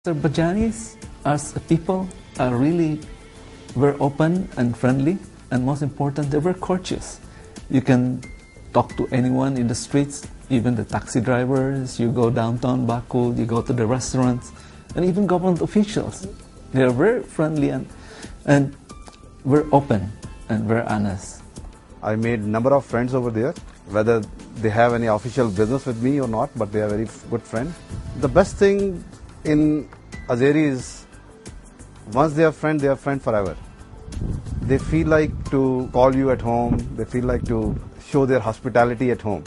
Azerbaijanis as a people are really very open and friendly, and most important, they're very courteous. You can talk to anyone in the streets, even the taxi drivers. You go downtown Baku, you go to the restaurants, and even government officials. They are very friendly and very open and very honest. I made a number of friends over there, whether they have any official business with me or not, but they are very good friends. The best thing in Azeri is, once they are friends forever. They feel like to call you at home, they feel like to show their hospitality at home.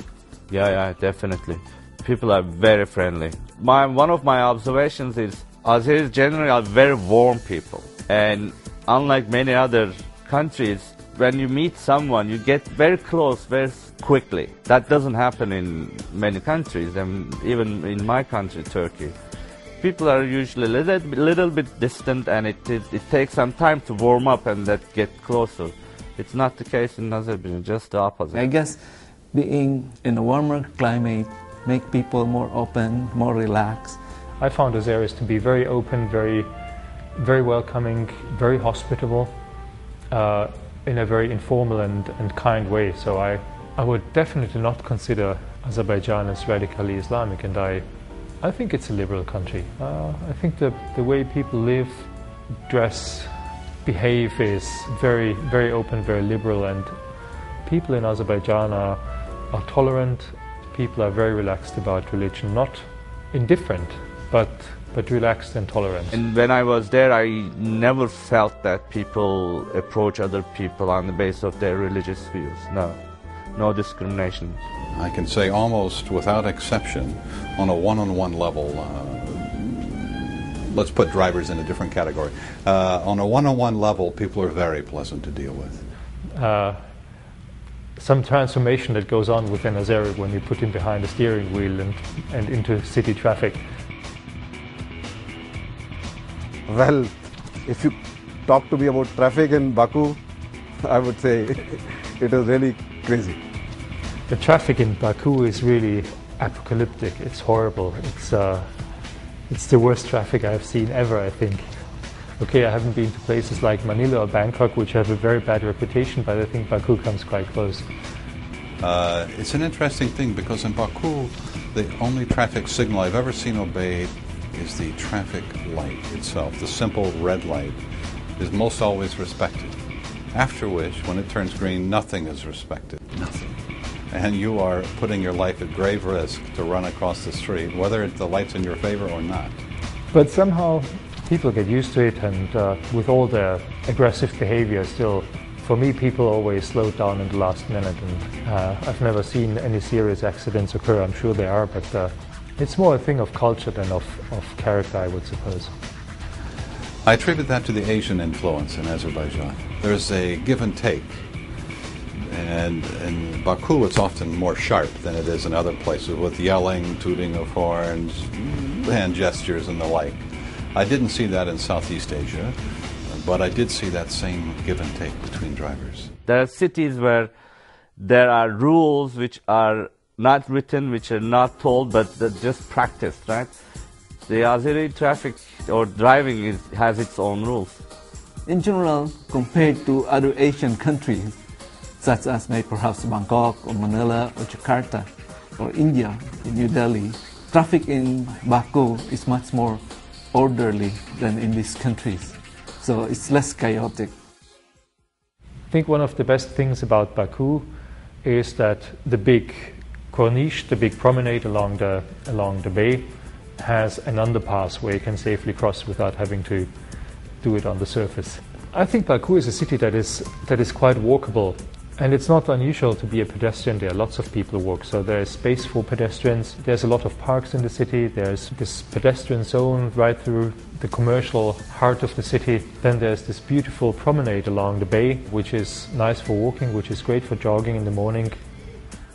Yeah, definitely. People are very friendly. One of my observations is Azeris generally are very warm people. And unlike many other countries, when you meet someone, you get very close very quickly. That doesn't happen in many countries, and even in my country, Turkey. People are usually a little bit distant, and it takes some time to warm up and get closer. It's not the case in Azerbaijan, just the opposite. I guess being in a warmer climate make people more open, more relaxed. I found Azeris to be very open, very welcoming, very hospitable, in a very informal and kind way. So I would definitely not consider Azerbaijan as radically Islamic, and I think it's a liberal country. I think the way people live, dress, behave is very, very open, very liberal, and people in Azerbaijan are tolerant. People are very relaxed about religion, not indifferent, but relaxed and tolerant. And when I was there, I never felt that people approach other people on the basis of their religious views. No discrimination. I can say almost without exception, on a one-on-one level, let's put drivers in a different category. On a one-on-one level, people are very pleasant to deal with. Some transformation that goes on within Azeri when you put him behind the steering wheel and into city traffic. Well, if you talk to me about traffic in Baku, I would say it was really crazy. The traffic in Baku is really apocalyptic. It's horrible. It's the worst traffic I've seen ever, I think. Okay, I haven't been to places like Manila or Bangkok, which have a very bad reputation, but I think Baku comes quite close. It's an interesting thing because in Baku, the only traffic signal I've ever seen obeyed is the traffic light itself. The simple red light is most always respected. After which, when it turns green, nothing is respected. Nothing. And you are putting your life at grave risk to run across the street, whether the light's in your favor or not. But somehow people get used to it, and with all the aggressive behavior still, for me, people always slow down in the last minute, and I've never seen any serious accidents occur. I'm sure there are, but it's more a thing of culture than of character, I would suppose. I attribute that to the Asian influence in Azerbaijan. There's a give and take. And in Baku, it's often more sharp than it is in other places, with yelling, tooting of horns, hand gestures, and the like. I didn't see that in Southeast Asia, but I did see that same give and take between drivers. There are cities where there are rules which are not written, which are not told, but they're just practiced, right? The Azeri traffic or driving has its own rules. In general, compared to other Asian countries, such as maybe perhaps Bangkok or Manila or Jakarta or India, in New Delhi, traffic in Baku is much more orderly than in these countries. So it's less chaotic. I think one of the best things about Baku is that the big corniche, the big promenade along the bay, has an underpass where you can safely cross without having to do it on the surface. I think Baku is a city that is quite walkable, and it's not unusual to be a pedestrian there. Lots of people walk, so there's space for pedestrians. There's a lot of parks in the city. There's this pedestrian zone right through the commercial heart of the city. Then there's this beautiful promenade along the bay, which is nice for walking, which is great for jogging in the morning.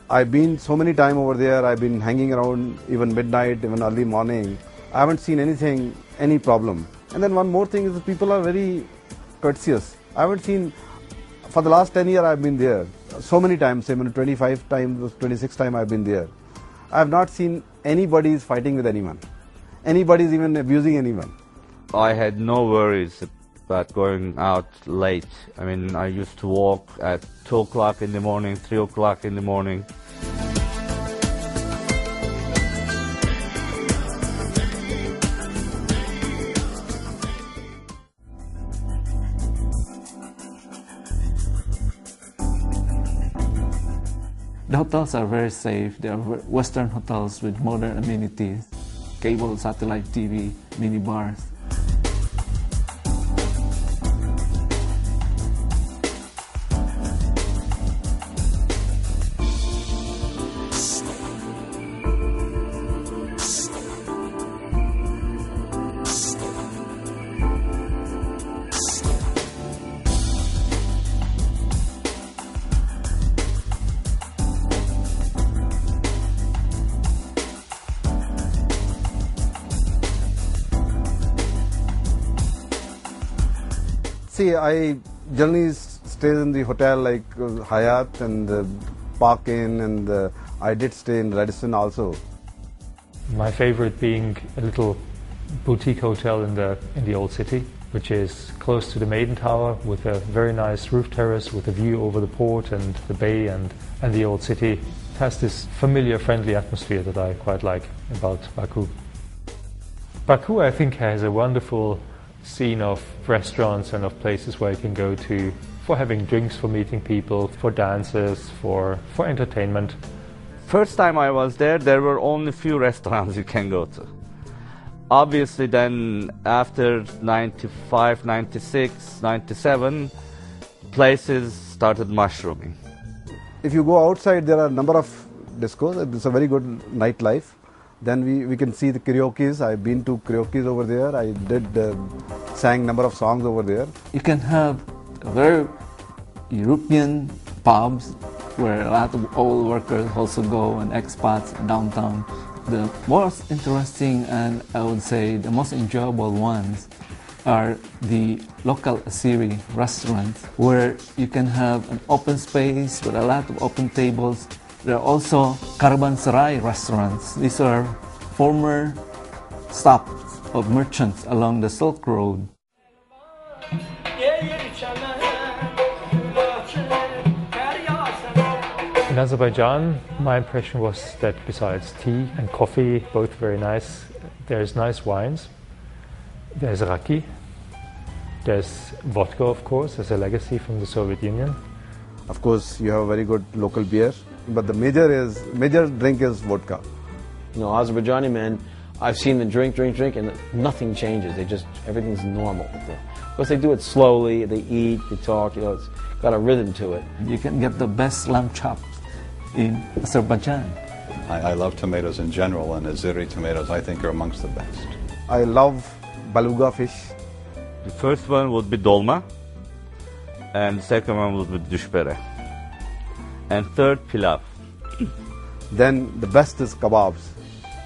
I've been so many times over there. I've been hanging around even midnight, even early morning. I haven't seen any problem. And then one more thing is that people are very courteous. I haven't seen, for the last 10 years I've been there, so many times, say 25 times, 26 times I've been there. I have not seen anybody is fighting with anyone. anybody's even abusing anyone. I had no worries about going out late. I mean, I used to walk at 2 o'clock in the morning, 3 o'clock in the morning. The hotels are very safe. They are Western hotels with modern amenities, cable, satellite TV, mini bars. See, I generally stay in the hotel like Hyatt and Park Inn, and I did stay in Radisson also. My favorite being a little boutique hotel in the old city, which is close to the Maiden Tower with a very nice roof terrace with a view over the port and the bay and the old city. It has this familiar, friendly atmosphere that I quite like about Baku. Baku, I think, has a wonderful scene of restaurants and of places where you can go to for having drinks, for meeting people, for dances, for entertainment. First time I was there were only few restaurants you can go to. Obviously then after 95, 96, 97, places started mushrooming. If you go outside, there are a number of discos. It's a very good nightlife. Then we can see the karaoke's. I've been to karaoke's over there. I did sang number of songs over there. You can have very European pubs where a lot of old workers also go and expats downtown. The most interesting and I would say the most enjoyable ones are the local Azeri restaurants where you can have an open space with a lot of open tables. There are also Caravanserai restaurants. These are former stops of merchants along the Silk Road. In Azerbaijan, my impression was that besides tea and coffee, both very nice, there's nice wines, there's raki, there's vodka, of course, as a legacy from the Soviet Union. Of course, you have a very good local beer, but the major drink is vodka. You know, Azerbaijani men, I've seen them drink, and nothing changes. Everything's normal. Of course, they do it slowly. They eat, they talk. You know, it's got a rhythm to it. You can get the best lamb chops in Azerbaijan. I love tomatoes in general, and Azeri tomatoes I think are amongst the best. I love beluga fish. The first one would be dolma, and the second one would be dushbere, and third pilav. Then the best is kebabs.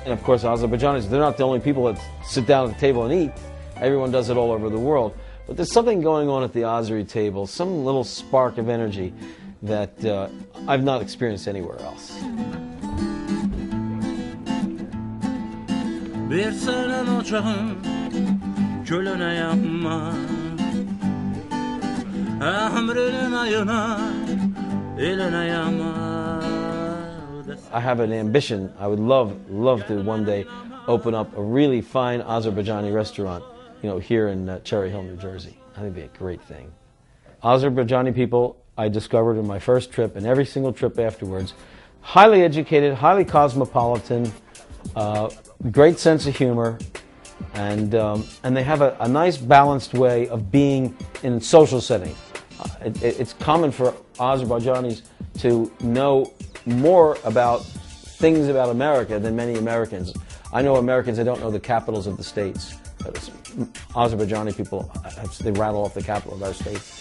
And of course, Azerbaijanis, they're not the only people that sit down at the table and eat. Everyone does it all over the world. But there's something going on at the Azeri table, some little spark of energy that I've not experienced anywhere else. I have an ambition. I would love to one day open up a really fine Azerbaijani restaurant, you know, here in Cherry Hill, New Jersey. I think it'd be a great thing. Azerbaijani people, I discovered in my first trip and every single trip afterwards, highly educated, highly cosmopolitan, great sense of humor, and they have a nice balanced way of being in social settings. It's common for Azerbaijanis to know more about things about America than many Americans. I know Americans that don't know the capitals of the states. Azerbaijani people, they rattle off the capital of our states.